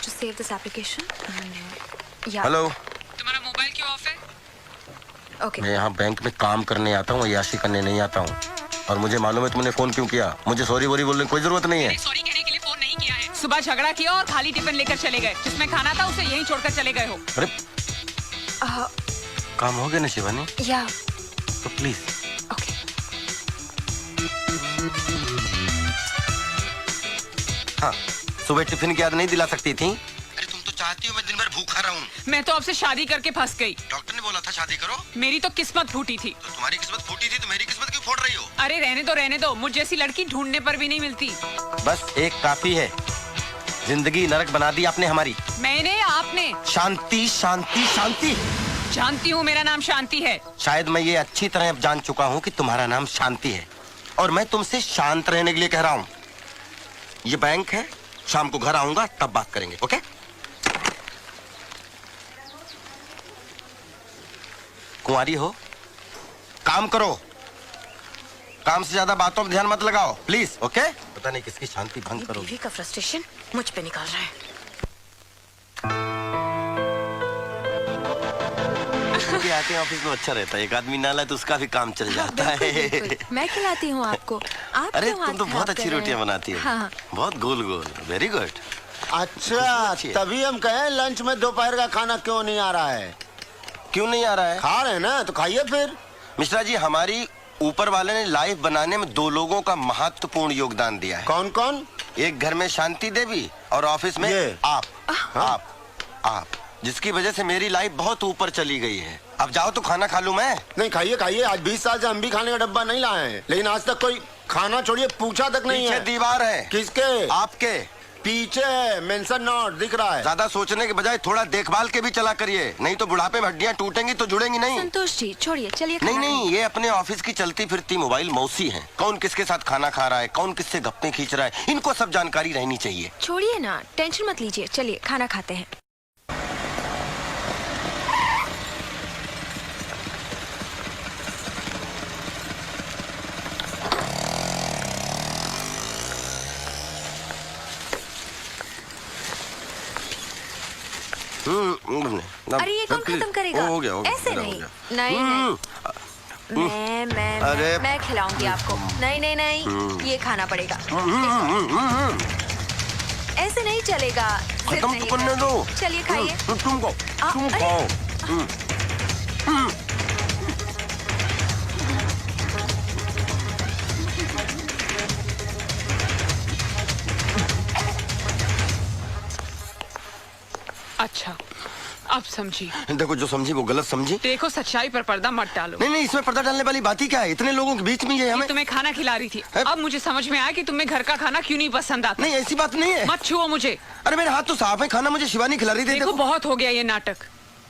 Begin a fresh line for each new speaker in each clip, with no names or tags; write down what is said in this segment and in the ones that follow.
to save this application. And, yeah.
Hello,
तुम्हारा mobile क्यों of है?
Okay.
मैं यहाँ बैंक में काम करने आता हूँ, याशी करने नहीं आता हूँ। और मुझे मालूम है तुमने फोन क्यों किया। मुझे सॉरी वोरी बोलने की कोई जरूरत नहीं है।
सॉरी कहने के लिए फोन नहीं किया है। सुबह झगड़ा किया और खाली टिफिन लेकर चले गए। जिसमें खाना था उसे यहीं छोड़कर चले गए हो।
अरे काम हो गया ना शिवानी?
Yeah.
तो प्लीज।
Okay.
हाँ, सुबह टिफिन की याद नहीं दिला सकती थी? अरे तुम तो चाहती हो मैं दिन भर भूखा रहूं।
मैं तो आपसे शादी करके फंस गई।
डॉक्टर ने बोला था शादी करो।
मेरी तो किस्मत फूटी थी।
तो तुम्हारी किस्मत फूटी थी तो मेरी किस्मत क्यों फोड़ रही हो?
अरे रहने दो। मुझ जैसी लड़की ढूंढने पर भी नहीं मिलती।
बस एक काफी है। जिंदगी नरक बना दी आपने हमारी।
मैंने आपने।
शांति शांति शांति।
जानती हूँ मेरा नाम शांति है।
शायद मैं ये अच्छी तरह अब जान चुका हूँ कि तुम्हारा नाम शांति है और मैं तुमसे शांत रहने के लिए कह रहा हूँ। ये बैंक है, शाम को घर आऊंगा तब बात करेंगे, ओके? कुंवारी हो, काम करो। काम से ज्यादा बातों पर ध्यान मत लगाओ, प्लीज, ओके? पता नहीं किसकी शांति भंग करो।
बीवी का फ्रस्ट्रेशन मुझ पे निकाल रहा है।
क्योंकि आते हैं ऑफिस में अच्छा रहता है, एक आदमी ना लाए तो उसका भी काम चल जाता है।
मैं खिलाती हूँ आपको। आप
अरे
क्यों हाथ
तुम तो बहुत
खराब
अच्छी
कर रहे
रोटियां
हैं?
बनाती हो।
हाँ।
बहुत गोल गोल, वेरी गुड।
अच्छा, तभी हम कहें लंच में दोपहर का खाना क्यों नहीं आ रहा है?
क्यों नहीं आ रहा है?
खा रहे हैं ना, तो खाइए फिर।
मिश्रा जी, हमारी ऊपर वाले ने लाइफ बनाने में दो लोगों का महत्वपूर्ण योगदान दिया है।
कौन कौन?
एक घर में शांति देवी और ऑफिस में
ये।
आप जिसकी वजह से मेरी लाइफ बहुत ऊपर चली गई है। अब जाओ तो खाना खा लूं मैं।
नहीं, खाइए खाइए। आज 20 साल से हम भी खाने का डब्बा नहीं लाए हैं, लेकिन आज तक कोई खाना छोड़िए पूछा तक नहीं
पीछे
है।
दीवार है।
किसके?
आपके
पीछे मेंशन नोट दिख रहा है।
ज्यादा सोचने के बजाय थोड़ा देखभाल के भी चला करिए, नहीं तो बुढ़ापे में हड्डियां टूटेंगी तो जुड़ेंगी नहीं।
संतोष जी छोड़िए, चलिए
नहीं
खाना
नहीं, ये अपने ऑफिस की चलती फिरती मोबाइल मौसी हैं। कौन किसके साथ खाना खा रहा है, कौन किससे गप्पे खींच रहा है, इनको सब जानकारी रहनी चाहिए।
छोड़िए ना, टेंशन मत लीजिए। चलिए खाना खाते हैं। अरे ये कौन खत्म करेगा?
हो गया,
ऐसे
मेरा हो
नहीं।
गया।
नहीं, मैं खिलाऊंगी आपको। नहीं, ये खाना पड़ेगा। ऐसे नहीं चलेगा। सिर्फ
खत्म
नहीं
तो करने
कर-
दो।
चलिए खाइए।
तुम
अरे।
खाओ।
अच्छा, अब समझी।
देखो, जो समझी वो गलत समझी।
देखो, सच्चाई पर पर्दा मत डालो।
नहीं नहीं, इसमें पर्दा डालने वाली बात ही क्या है? इतने लोगों के बीच में ये हमें।
तुम्हें खाना खिला रही थी।
है?
अब मुझे समझ में आया कि तुम्हें घर का खाना क्यों नहीं पसंद आता।
नहीं, ऐसी बात नहीं है।
मत छुओ मुझे।
अरे मेरे हाथ तो साफ है, खाना मुझे शिवानी खिला रही थी।
देखो, बहुत हो गया ये नाटक।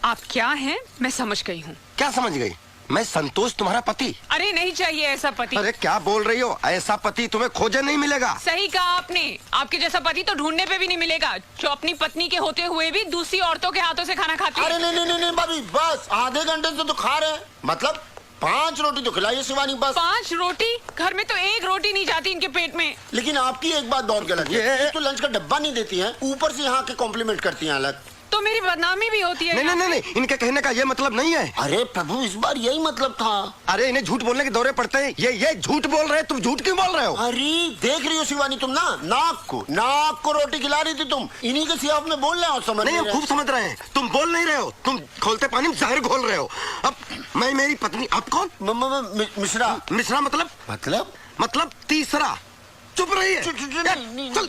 आप क्या हैं मैं समझ गई हूँ।
क्या समझ गई? मैं संतोष तुम्हारा पति।
अरे नहीं चाहिए ऐसा पति।
अरे क्या बोल रही हो? ऐसा पति तुम्हें खोजे नहीं मिलेगा।
सही कहा आपने। आपके जैसा पति तो ढूंढने पे भी नहीं मिलेगा, जो अपनी पत्नी के होते हुए भी दूसरी औरतों के हाथों से खाना खाती
अरे
है।
नहीं भाभी, बस आधे घंटे से तो खा रहे हैं। मतलब 5 रोटी तो खिलाइए शिवानी, बस।
5 रोटी? घर में तो 1 रोटी नहीं जाती इनके पेट में।
लेकिन आपकी एक बात बहुत गलत है। एक तो लंच का डब्बा नहीं देती हैं, ऊपर से यहाँ के कॉम्प्लीमेंट करती हैं अलग।
तो मेरी बदनामी भी होती है।
नहीं नहीं नहीं, इनके कहने का ये मतलब नहीं है।
अरे प्रभु, इस बार यही मतलब था।
अरे इन्हें झूठ बोलने के दौरे पड़ते हैं। ये झूठ बोल रहे हैं। तुम झूठ क्यों बोल रहे हो?
अरे देख रही हो शिवानी, तुम ना नाक को रोटी खिला रही थी तुम। इन्हीं के सियाफ में बोल रहे हो, समझ
नहीं, हम खूब समझ रहे हैं। तुम बोल नहीं रहे हो, तुम खोलते पानी में जहर घोल रहे हो। अब मैं मेरी पत्नी, आप कौन?
मिश्रा।
मिश्रा मतलब तीसरा। चुप रही है। चल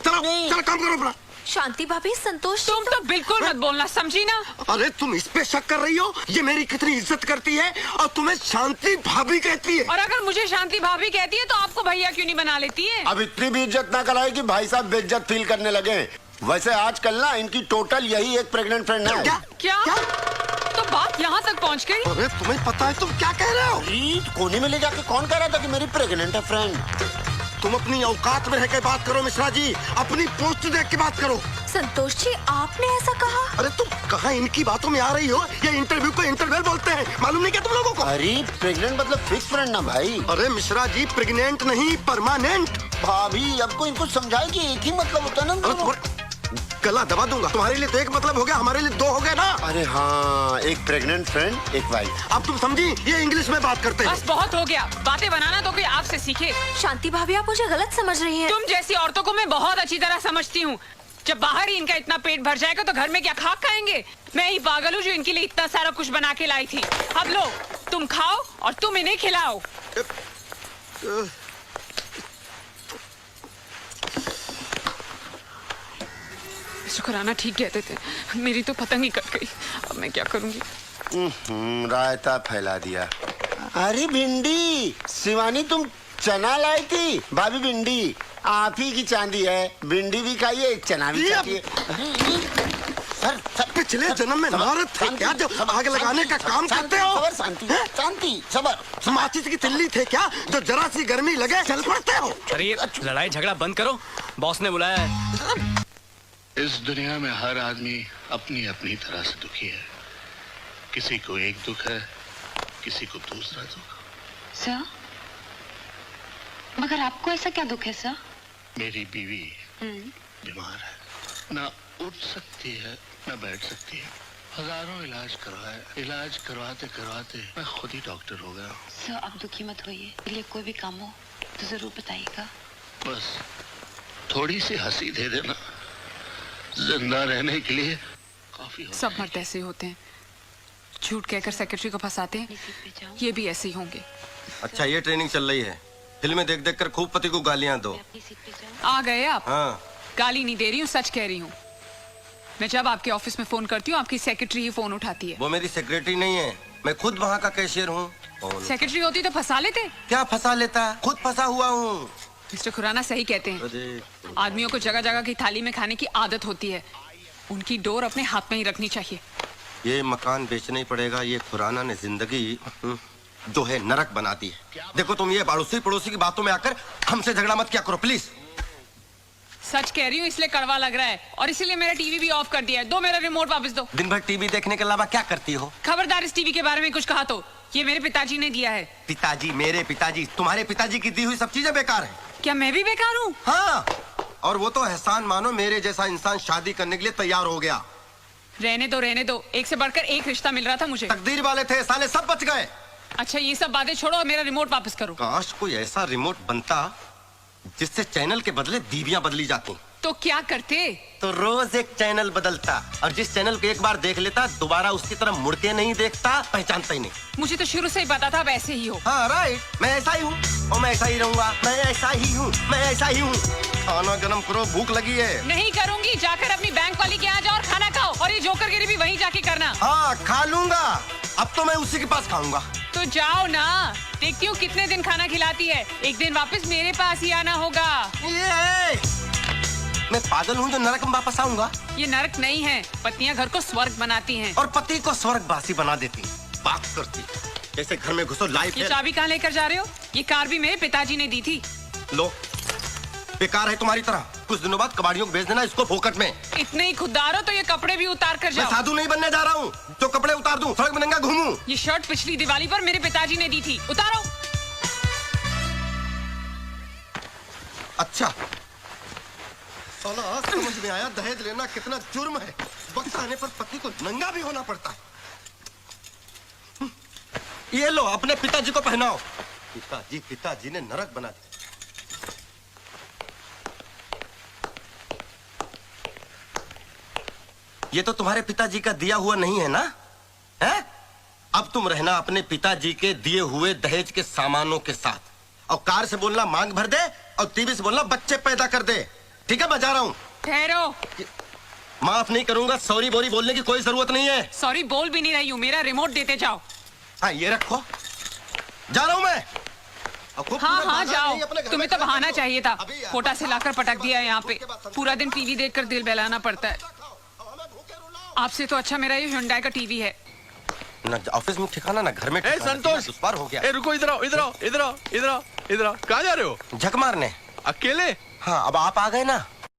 चलो काम करो अपना।
शांति भाभी, संतोष
तुम तो बिल्कुल मत बोलना, समझी ना?
अरे तुम इस पे शक कर रही हो? ये मेरी कितनी इज्जत करती है और तुम्हें शांति भाभी कहती है।
और अगर मुझे शांति भाभी कहती है तो आपको भैया क्यों नहीं बना लेती है?
अब इतनी भी इज्जत ना कराए कि भाई साहब बेइज्जत फील करने लगे। वैसे आजकल ना इनकी टोटल यही एक प्रेग्नेंट फ्रेंड है।
क्या? तो बात यहाँ तक पहुँच गई?
अरे तुम्हें पता है तुम क्या कह रहे हो?
कोने में ले जाके कौन कह रहा था कि मेरी प्रेग्नेंट है फ्रेंड?
तुम अपनी औकात में रह के बात करो मिश्रा जी, अपनी पोस्ट देख के बात करो।
संतोष जी, आपने ऐसा कहा?
अरे तुम कहाँ इनकी बातों में आ रही हो? ये इंटरव्यू को इंटरवल बोलते हैं, मालूम नहीं क्या तुम लोगों को?
अरे प्रेग्नेंट मतलब फिक्स फ्रेंड ना भाई।
अरे मिश्रा जी, प्रेग्नेंट नहीं, परमानेंट।
भाभी अब को इनको समझाए कि एक ही मतलब होता है ना।
गला दबा दूंगा। तुम्हारे लिए तो एक मतलब हो गया, हमारे लिए दो हो गए ना।
अरे हाँ, एक प्रेग्नेंट फ्रेंड, एक वाइफ।
अब तुम समझी, ये इंग्लिश में बात करते हैं।
बस बहुत हो गया, बातें बनाना तो कोई आपसे सीखे।
शांति भाभी, आप मुझे गलत समझ रही हैं।
तुम जैसी औरतों को मैं बहुत अच्छी तरह समझती हूँ। जब बाहर ही इनका इतना पेट भर जाएगा तो घर में क्या खाक खाएंगे। मैं ही पागल हूँ जो इनके लिए इतना सारा कुछ बना के लाई थी। अब लो, तुम खाओ और तुम इन्हें खिलाओ। शुक्राना ठीक कहते थे, मेरी तो पतंग ही कट गई। अब मैं क्या करूंगी।
रायता फैला दिया। अरे भिंडी, शिवानी तुम चना लाई थी। भाभी भिंडी आप ही की चांदी है, भिंडी भी खाइए, चना भी खाइए। सर,
पिछले जन्म में नारद थे क्या, जो आग लगाने का काम करते हो?
शांति, शांति, सबर।
माचिस की तिल्ली थे क्या, जो जरा सी गर्मी लगे चल पड़ते हो?
अरे ये लड़ाई झगड़ा बंद करो, बॉस ने बुलाया है।
इस दुनिया में हर आदमी अपनी अपनी तरह से दुखी है। किसी को एक दुख है, किसी को दूसरा दुख।
सर, मगर आपको ऐसा क्या दुख है सर?
मेरी बीवी बीमार है, ना उठ सकती है ना बैठ सकती है। हजारों इलाज करवाए, इलाज करवाते करवाते मैं खुद ही डॉक्टर हो गया।
सर, आप दुखी मत होइए, इसलिए कोई भी काम हो तो जरूर बताइएगा।
बस थोड़ी सी हंसी दे देना, जिंदा रहने के लिए काफी हो।
सब मर्द ऐसे होते हैं, झूठ कहकर सेक्रेटरी को फंसाते हैं। ये भी ऐसे ही होंगे।
अच्छा, ये ट्रेनिंग चल रही है। फिल्में देख देख कर खूब पति को गालियां दो।
अपनी सीट पे जाओ।
आ गए आप?
हाँ।
गाली नहीं दे रही हूँ, सच कह रही हूँ। मैं जब आपके ऑफिस में फोन करती हूँ, आपकी सेक्रेटरी ही फोन उठाती है।
वो मेरी सेक्रेटरी नहीं है, मैं खुद वहाँ का कैशियर हूँ।
सेक्रेटरी होती तो फंसा लेते।
क्या फंसा लेता, खुद फंसा हुआ हूँ।
मिस्टर खुराना सही कहते हैं, आदमियों को जगह जगह की थाली में खाने की आदत होती है। उनकी डोर अपने हाथ में ही रखनी चाहिए।
ये मकान बेचना ही पड़ेगा। ये खुराना ने जिंदगी जो है नरक बना दी है। देखो तुम ये पड़ोसी पड़ोसी की बातों में आकर हमसे झगड़ा मत किया करो प्लीज।
सच कह रही हूँ, इसलिए कड़वा लग रहा है और इसीलिए मेरा टीवी भी ऑफ कर दिया है। दो मेरा रिमोट वापस दो।
दिन भर टीवी देखने के अलावा क्या करती हो?
खबरदार इस टीवी के बारे में कुछ कहा तो, ये मेरे पिताजी ने दिया है।
पिताजी, मेरे पिताजी, तुम्हारे पिताजी की दी हुई सब चीजें बेकार है।
क्या मैं भी बेकार हूँ?
हाँ, और वो तो एहसान मानो, मेरे जैसा इंसान शादी करने के लिए तैयार हो गया।
रहने दो, एक से बढ़कर एक रिश्ता मिल रहा था मुझे।
तकदीर वाले थे, साले सब बच गए।
अच्छा, ये सब बातें छोड़ो और मेरा रिमोट वापस करो।
काश कोई ऐसा रिमोट बनता जिससे चैनल के बदले बीवियां बदली जाती।
तो क्या करते?
तो रोज एक चैनल बदलता, और जिस चैनल को एक बार देख लेता दोबारा उसकी तरफ मुड़ के नहीं देखता, पहचानता ही नहीं।
मुझे तो शुरू से ही पता था आप ऐसे ही हो।
हाँ राइट, मैं ऐसा ही हूँ और मैं ऐसा ही रहूंगा। मैं ऐसा ही हूँ, मैं ऐसा ही हूँ। खाना गरम करो, भूख लगी है।
नहीं करूंगी, जाकर अपनी बैंक वाली के यहाँ जाओ और खाना खाओ, और ये जोकरगिरी भी वहीं जाके करना।
हाँ खा लूंगा, अब तो मैं उसी के पास खाऊंगा।
तो जाओ ना, देखती हूँ कितने दिन खाना खिलाती है। एक दिन वापस मेरे पास ही आना होगा।
मैं पागल हूँ जो नरक में वापस आऊंगा?
ये नरक नहीं है, पत्नियां घर को स्वर्ग बनाती हैं।
और पति को स्वर्गवासी बना देती, बात करती जैसे घर में घुसो लाइफ।
ये चाबी कहाँ लेकर जा रहे हो? ये कार भी मेरे पिताजी ने दी थी।
लो, बेकार है तुम्हारी तरह। कुछ दिनों बाद कबाड़ियों को बेच देना इसको फोकट में।
इतने ही खुददार हो तो ये कपड़े भी उतार कर
मैं
जाओ।
साधु नहीं बनने जा रहा हूँ जो कपड़े उतार दूं, सड़क में नंगा घूमूं।
ये शर्ट पिछली दिवाली पर मेरे पिताजी ने दी थी, उतारो।
अच्छा, साला आज समझ में आया दहेज लेना कितना जुर्म है। वक्त आने पर पति को नंगा भी होना पड़ता है। ये लो, अपने पिताजी को पहनाओ। पिताजी ने नरक बना दिया। ये तो तुम्हारे पिताजी का दिया हुआ नहीं है ना? है? अब तुम रहना अपने पिताजी के दिए हुए दहेज के सामानों के साथ, और कार से बोलना मांग भर दे, और टीवी से बोलना बच्चे पैदा कर दे। ठीक है, मैं जा रहा हूँ।
ठहरो।
माफ नहीं करूंगा, सॉरी बोरी बोलने की कोई जरूरत नहीं है।
सॉरी बोल भी नहीं रही हूँ, मेरा रिमोट देते जाओ।
हाँ ये रखो, जा रहा हूँ मैं।
हाँ जाओ, तुम्हें तो बहाना चाहिए था। कोटा से लाकर पटक दिया है यहाँ पे। पूरा दिन टीवी देखकर दिल बहलाना पड़ता है। आपसे तो अच्छा मेरा ये हुंडई का टीवी है।
ना ऑफिस में ठिकाना, ना घर में ठिकाना।
संतोष,
दुश्वार हो गया।
रुको, इधर आओ, इधर आओ, इधर आओ, इधर आओ, इधर आओ। कहाँ जा रहे हो?
झक मारने।
अकेले?
हाँ, अब आप आ गए ना।